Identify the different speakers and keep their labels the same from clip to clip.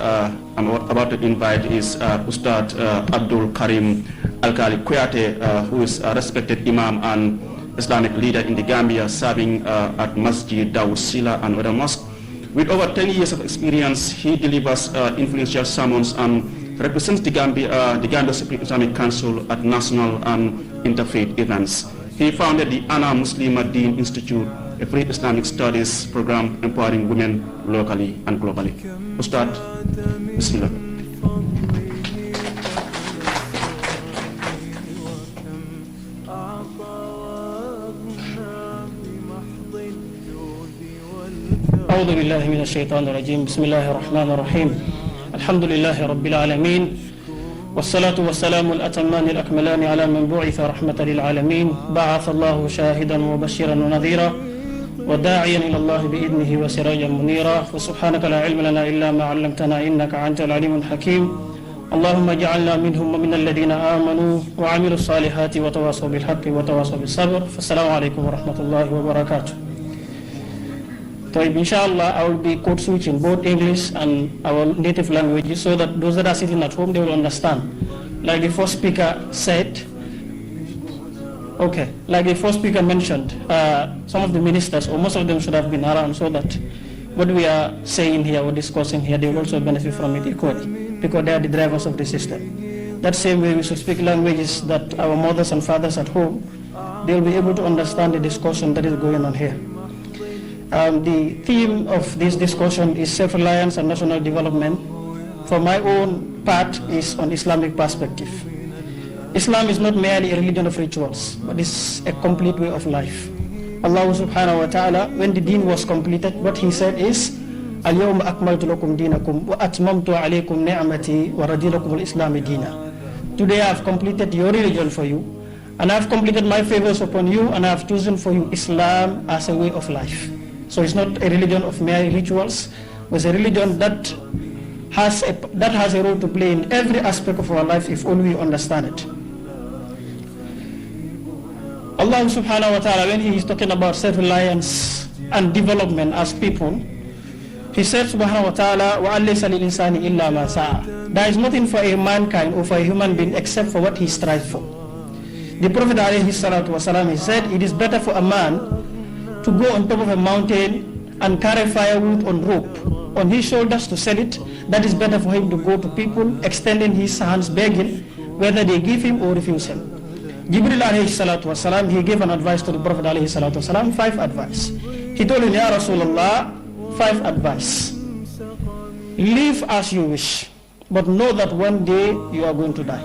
Speaker 1: I'm about to invite is Ustad Abdul Karim Alkali Kouyaté, who is a respected Imam and Islamic leader in the Gambia, serving at Masjid Dawud Sila and other mosques. With over 10 years of experience, he delivers influential sermons and represents the Gambia Supreme Islamic Council at national and interfaith events. He founded the Ana Muslima Deen Institute, a free Islamic studies program empowering women locally and globally. Ustad, Bismillah.
Speaker 2: أعوذ بالله من الشيطان الرجيم. بسم الله الرحمن الرحيم. الحمد لله رب العالمين، والصلاة والسلام الأتمان الأكملان على من بعث رحمة للعالمين. بعث الله شاهدا وبشيرا ونذيرا وداعيا إلى الله بإذنه وسراجا منيرا. وسبحانك لا علم لنا إلا ما علمتنا إنك أنت العليم الحكيم. اللهم اجعلنا منهم ومن الذين آمنوا وعملوا الصالحات وتواصوا بالحق وتواصوا بالصبر. فالسلام عليكم ورحمة الله وبركاته. Inshallah, I will be code switching both English and our native languages so that those that are sitting at home, they will understand. Like the first speaker said, like the first speaker mentioned, some of the ministers, or most of them should have been around so that what we are saying here or discussing here, they will also benefit from it equally, because they are the drivers of the system. That same way we should speak languages that our mothers and fathers at home, they will be able to understand the discussion that is going on here. The theme of this discussion is self-reliance and national development. For my own part is on Islamic perspective. Islam is not merely a religion of rituals, but it's a complete way of life. Allah subhanahu wa ta'ala, when the deen was completed, what he said is, Al-yawma akmaltu lakum dinakum wa atmamtu alaykum ni'mati wa radilakum al-islami dina. Today I have completed your religion for you, and I have completed my favors upon you, and I have chosen for you Islam as a way of life. So it's not a religion of mere rituals, it's a religion that has a role to play in every aspect of our life if only we understand it. Allah subhanahu wa ta'ala, when he is talking about self-reliance and development as people, he said subhanahu wa ta'ala, وَأَن لَيْسَ لِلْإِنسَانِ إِلَّا مَا سَعَى. There is nothing for a mankind or for a human being except for what he strives for. The Prophet alayhi salatu wasalam, he said, it is better for a man to go on top of a mountain and carry firewood on rope on his shoulders to sell it. That is better for him to go to people extending his hands begging, whether they give him or refuse him. Jibril alayhi salatu wasalam, he gave an advice to the Prophet alayhi salatu wasalam, 5 advice. He told him, Ya Rasulullah, 5 advice. Live as you wish, but know that one day you are going to die.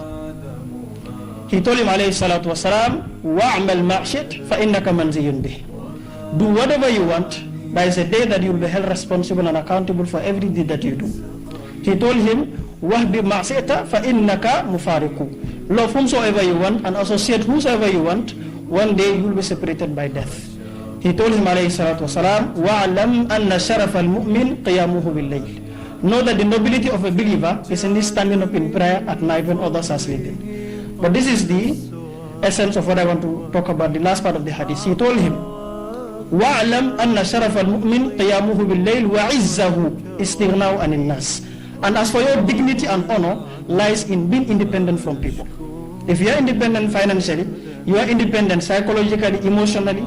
Speaker 2: He told him alayhi salatu wasalam, wa'amal ma'shit fa innaka manziyun bih. Do whatever you want. There is a day that you will be held responsible and accountable for every deed that you do. He told him, وَهْبِ مَعْصِيَةَ فَإِنَّكَ مُفَارِقُ. Love whomsoever you want and associate whosoever you want. One day you will be separated by death. He told him, alayhi salatu wasalam, وَعْلَمْ أَنَّ شَرَفَ الْمُؤْمِنِ قِيَامُهُ بِاللَّيْلِ. Know that the nobility of a believer is in this standing up in prayer at night when others are sleeping. But this is the essence of what I want to talk about, the last part of the hadith. He told him, وَعْلَمْ أَنَّ شَرَفَ الْمُؤْمِنِ قِيَامُهُ بِاللَّيْلِ وَعِزَّهُ إِسْتِغْنَاءُ عَنِ النَّاسِ. And as for your dignity and honor lies in being independent from people. If you are independent financially, you are independent psychologically, emotionally,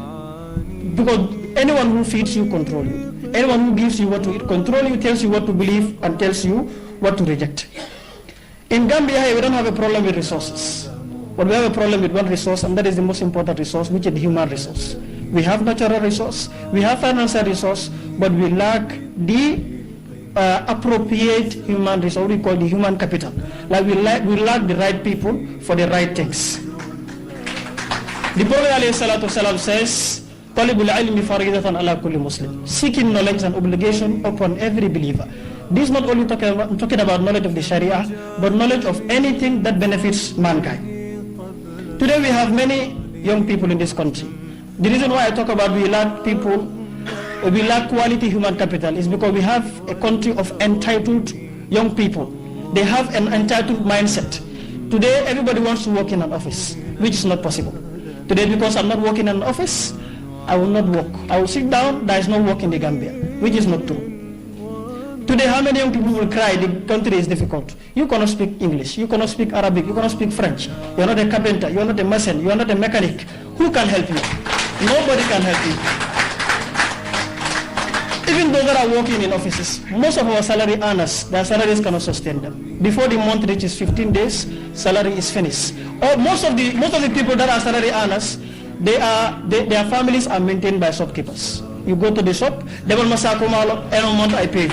Speaker 2: because anyone who feeds you control you. Anyone who gives you what to eat control you, tells you what to believe and tells you what to reject. In Gambia, we don't have a problem with resources, but we have a problem with one resource, and that is the most important resource, which is the human resource. We have natural resource, we have financial resource, but we lack the appropriate human resource, we call the human capital. Like we lack the right people for the right things. The Prophet ﷺ says, "Talibul ilmi faridatan ala kulli Muslim." Seeking knowledge is an obligation upon every believer. This is not only talking about knowledge of the Sharia, but knowledge of anything that benefits mankind. Today we have many young people in this country. The reason why I talk about we lack quality human capital is because we have a country of entitled young people. They have an entitled mindset. Today everybody wants to work in an office, which is not possible. Today, because I'm not working in an office, I will not work. I will sit down, there is no work in the Gambia, which is not true. Today, how many young people will cry the country is difficult? You cannot speak English, you cannot speak Arabic, you cannot speak French. You're not a carpenter, you're not a mason, you're not a mechanic. Who can help you? Nobody can help you. Even those that are working in offices, most of our salary earners, their salaries cannot sustain them. Before the month reaches 15 days, salary is finished. Or most of the people that are salary earners, their families are maintained by shopkeepers. You go to the shop, they will masakumalo, every month I pay.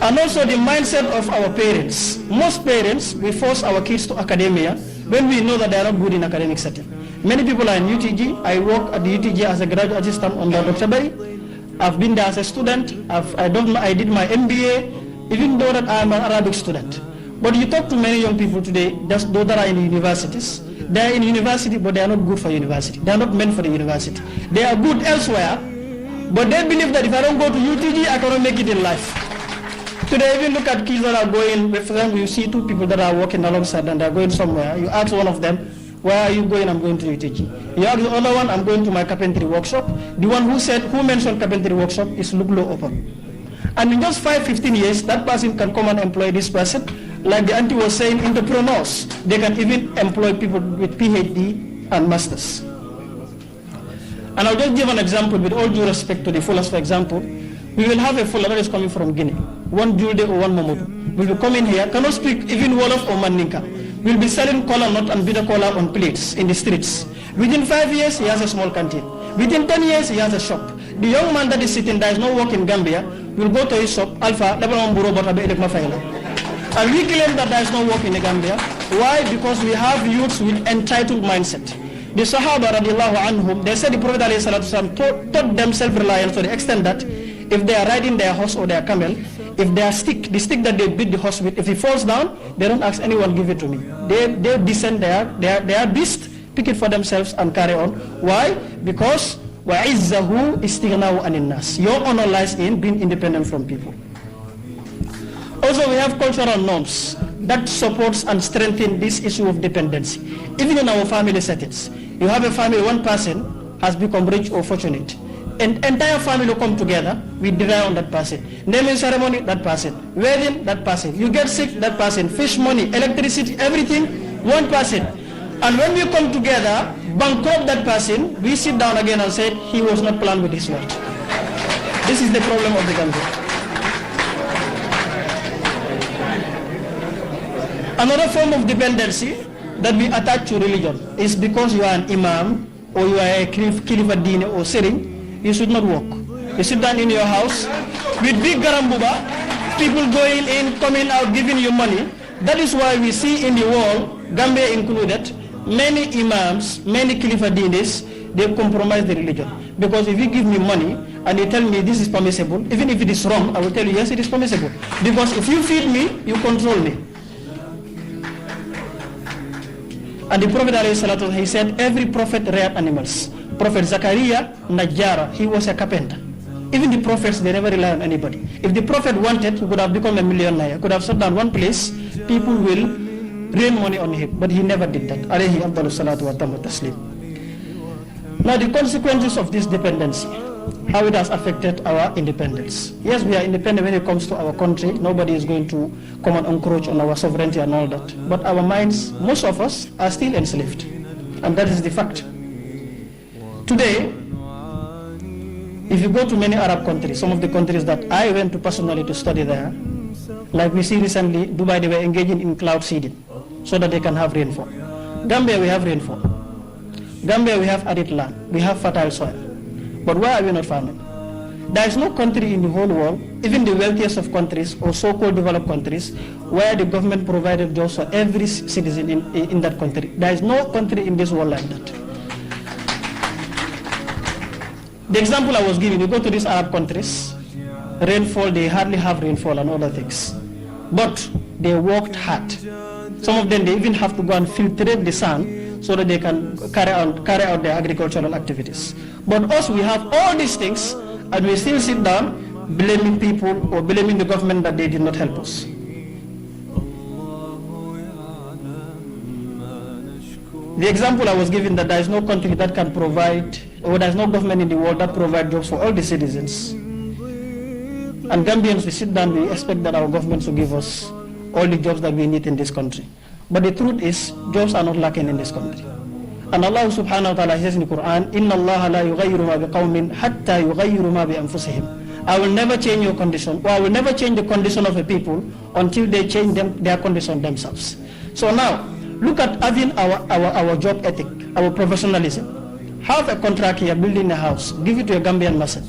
Speaker 2: And also the mindset of our parents. Most parents, we force our kids to academia when we know that they are not good in academic setting. Many people are in UTG. I work at the UTG as a graduate assistant under Dr. Bay. I've been there as a student. I did my MBA, even though that I'm an Arabic student. But you talk to many young people today, just those that are in universities. They are in university, but they are not good for university. They are not meant for the university. They are good elsewhere, but they believe that if I don't go to UTG, I cannot make it in life. Today, even look at kids that are going, for example, you see two people that are walking alongside and they're going somewhere. You ask one of them, where are you going? I'm going to UTG. You ask the other one, I'm going to my carpentry workshop. The one who mentioned carpentry workshop is Luglo Open. And in just 5-15 years, that person can come and employ this person. Like the auntie was saying, entrepreneurs, they can even employ people with PhD and masters. And I'll just give an example with all due respect to the fullers, for example. We will have a fuller that is coming from Guinea, one Julde or one Mamodu. Will be coming here, cannot speak even Wolof or Mandinka. Will be selling cola nut and bitter cola on plates in the streets. Within 5 years, he has a small canteen. Within 10 years, he has a shop. The young man that is sitting there is no work in Gambia, will go to his shop, Alpha, Lebanon Buro, but and we claim that there is no work in the Gambia. Why? Because we have youths with entitled mindset. The Sahaba radiallahu anhum, they said the Prophet ﷺ taught them self-reliance to the extent that if they are riding their horse or their camel, if their stick, the stick that they beat the horse with, if it falls down, they don't ask anyone, give it to me. They descend their beast, pick it for themselves and carry on. Why? Because وَعِزَّهُ إِسْتِغْنَاهُ عَنِ النَّاسِ. Your honor lies in being independent from people. Also, we have cultural norms that supports and strengthen this issue of dependency. Even in our family settings, you have a family, one person has become rich or fortunate. An entire family will come together, we rely on that person. Naming ceremony, that person. Wedding, that person. You get sick, that person. Fish money, electricity, everything, one person. And when we come together, bankrupt that person, we sit down again and say, he was not planned with his wealth. This is the problem of the country. Another form of dependency that we attach to religion is because you are an imam or you are a khalifa deen or 𝐶𝐻, you should not work. You sit down in your house with big garambuba, people going in, coming out, giving you money. That is why we see in the world, Gambia included, many imams, many khalifa deenis, they compromise the religion. Because if you give me money and you tell me this is permissible, even if it is wrong, I will tell you yes, it is permissible. Because if you feed me, you control me. And the Prophet ﷺ, he said, every prophet reared animals. Prophet Zakaria, Najjara, he was a carpenter. Even the prophets, they never rely on anybody. If the prophet wanted, he could have become a millionaire, could have shut down one place, people will rain money on him. But he never did that. Alayhi afdalu salatu wa tamu taslim. Now the consequences of this dependency, how it has affected our independence. Yes, we are independent when it comes to our country. Nobody is going to come and encroach on our sovereignty and all that. But our minds, most of us, are still enslaved. And that is the fact. Today, if you go to many Arab countries, some of the countries that I went to personally to study there, like we see recently, Dubai, they were engaging in cloud seeding so that they can have rainfall. Gambia, we have rainfall. Gambia, we have arid land. We have fertile soil. But why are we not farming? There is no country in the whole world, even the wealthiest of countries or so-called developed countries, where the government provided jobs for every citizen in that country. There is no country in this world like that. The example I was giving, you go to these Arab countries, rainfall, they hardly have rainfall and other things. But they worked hard. Some of them, they even have to go and filtrate the sun so that they can carry out their agricultural activities. But us, we have all these things, and we still sit down blaming people or blaming the government that they did not help us. The example I was giving, that there is no country that can provide, or there is no government in the world that provides jobs for all the citizens. And Gambians, we sit down, we expect that our government to give us all the jobs that we need in this country. But the truth is, jobs are not lacking in this country. And Allah subhanahu wa ta'ala says in the Quran, إِنَّ اللَّهَ لَا يُغَيِّرُ مَا بِقَوْمٍ حَتَّى يُغَيِّرُ مَا بِأَنفُسِهِمْ. I will never change your condition, or I will never change the condition of a people until they change their condition themselves. So now, look at having our job ethic, our professionalism. Have a contract here, building a house, give it to a Gambian person.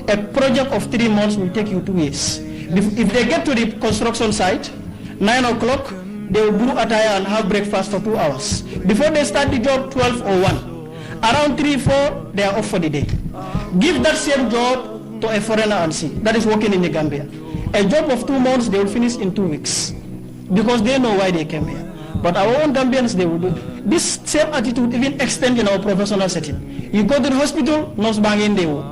Speaker 2: A project of 3 months will take you 2 years. If they get to the construction site, 9 o'clock, they will brew attire and have breakfast for 2 hours. Before they start the job, 12 or 1. Around 3, 4, they are off for the day. Give that same job to a foreigner and see. That is working in the Gambia. A job of 2 months, they will finish in 2 weeks. Because they know why they came here. But our own Gambians, they will do. This same attitude even extends in our professional setting. You go to the hospital, nurse banging they will.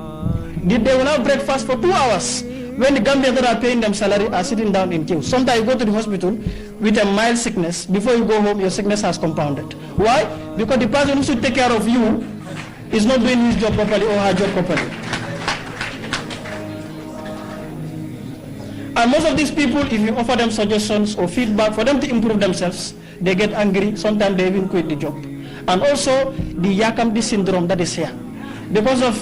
Speaker 2: They will have breakfast for 2 hours. When the Gambians that are paying them salary are sitting down in queue. Sometimes you go to the hospital with a mild sickness. Before you go home, your sickness has compounded. Why? Because the person who should take care of you is not doing his job properly or her job properly. And most of these people, if you offer them suggestions or feedback for them to improve themselves, they get angry. Sometimes they even quit the job. And also the Yakamdi syndrome that is here. Because of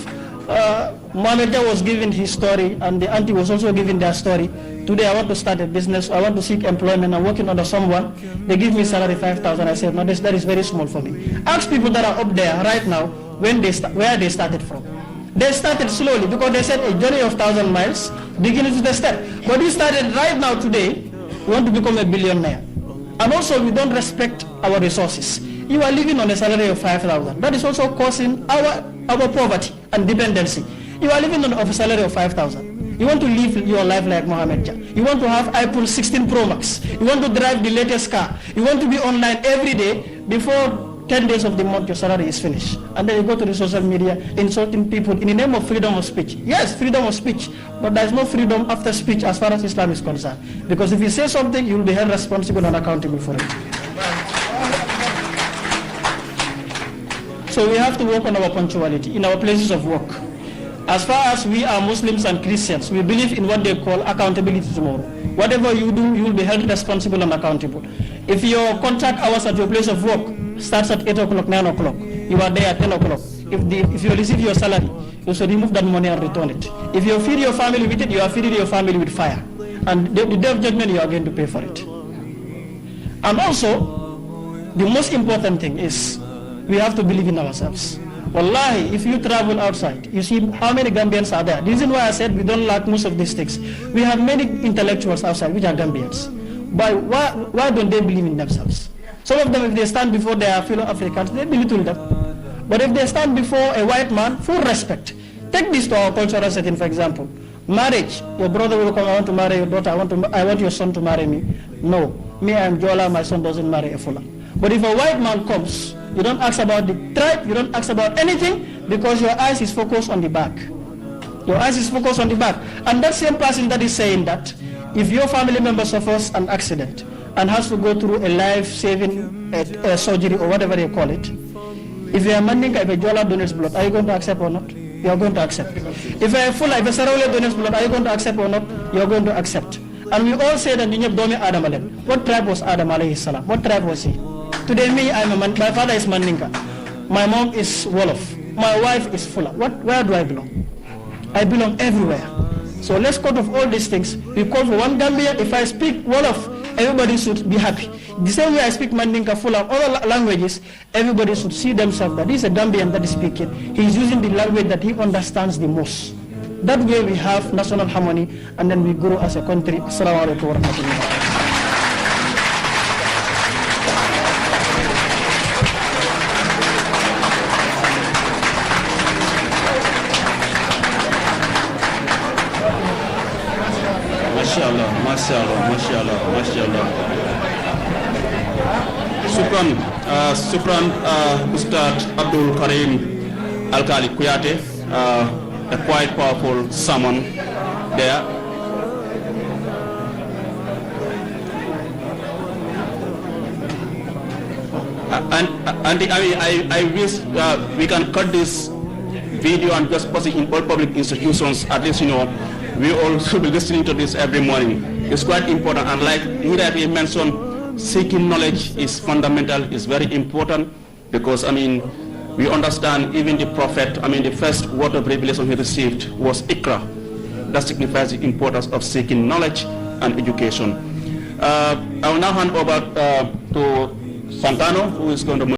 Speaker 2: Mohammed was giving his story and the auntie was also giving their story. Today I want to start a business, I want to seek employment, I'm working under someone. They give me salary 5,000. I said, no, that is very small for me. Ask people that are up there right now where they started from. They started slowly because they said a journey of 1,000 miles, beginning to the step. But we started right now today, we want to become a billionaire. And also we don't respect our resources. You are living on a salary of 5,000. That is also causing our poverty and dependency. You are living on a salary of 5,000. You want to live your life like Mohammed. You want to have iPhone 16 Pro Max. You want to drive the latest car. You want to be online every day. Before 10 days of the month, your salary is finished. And then you go to the social media, insulting people in the name of freedom of speech. Yes, freedom of speech, but there is no freedom after speech as far as Islam is concerned. Because if you say something, you will be held responsible and accountable for it. So we have to work on our punctuality in our places of work. As far as we are Muslims and Christians, we believe in what they call accountability tomorrow. Whatever you do, you will be held responsible and accountable. If your contract hours at your place of work starts at 8 o'clock, 9 o'clock, you are there at 10 o'clock. If you receive your salary, you should remove that money and return it. If you feed your family with it, you are feeding your family with fire. And the day of judgment, you are going to pay for it. And also, the most important thing is, we have to believe in ourselves. Wallahi, if you travel outside, you see how many Gambians are there. The reason why I said we don't lack most of these things. We have many intellectuals outside which are Gambians. But why don't they believe in themselves? Some of them, if they stand before their fellow Africans, they belittle them. But if they stand before a white man, full respect. Take this to our cultural setting, for example. Marriage, your brother will come, I want to marry your daughter, I want your son to marry me. No, me I am Jola, my son doesn't marry a Fula. But if a white man comes, you don't ask about the tribe, you don't ask about anything, because your eyes is focused on the back. Your eyes is focused on the back. And that same person that is saying that, if your family member suffers an accident and has to go through a life-saving surgery or whatever you call it, if you are Mandinka, if a Jola donates blood, are you going to accept or not? You are going to accept. If a Fula, if a Sarawale donates blood, are you going to accept or not? You are going to accept. And we all say that Adam Alem. What tribe was Adam alayhi salam? What tribe was he? Today me, my father is Mandinka. My mom is Wolof. My wife is Fula. Where do I belong? I belong everywhere. So let's cut off all these things. We call for one Gambia. If I speak Wolof, everybody should be happy. The same way I speak Mandinka, Fula, all languages, everybody should see themselves that this is a Gambian that is speaking. He is using the language that he understands the most. That way we have national harmony and then we grow as a country. Assalamu alaikum wa rahmatullah.
Speaker 1: Mashallah. Shukran, Ustad Abdul Karim 𝐶𝐚𝐥 a quite powerful sermon there. I wish we can cut this video and just post it in all public institutions, at least, we all should be listening to this every morning. It's quite important, and like he mentioned, seeking knowledge is fundamental, is very important, because we understand even the Prophet, the first word of revelation he received was Iqra. That signifies the importance of seeking knowledge and education. I will now hand over to Santano, who is going to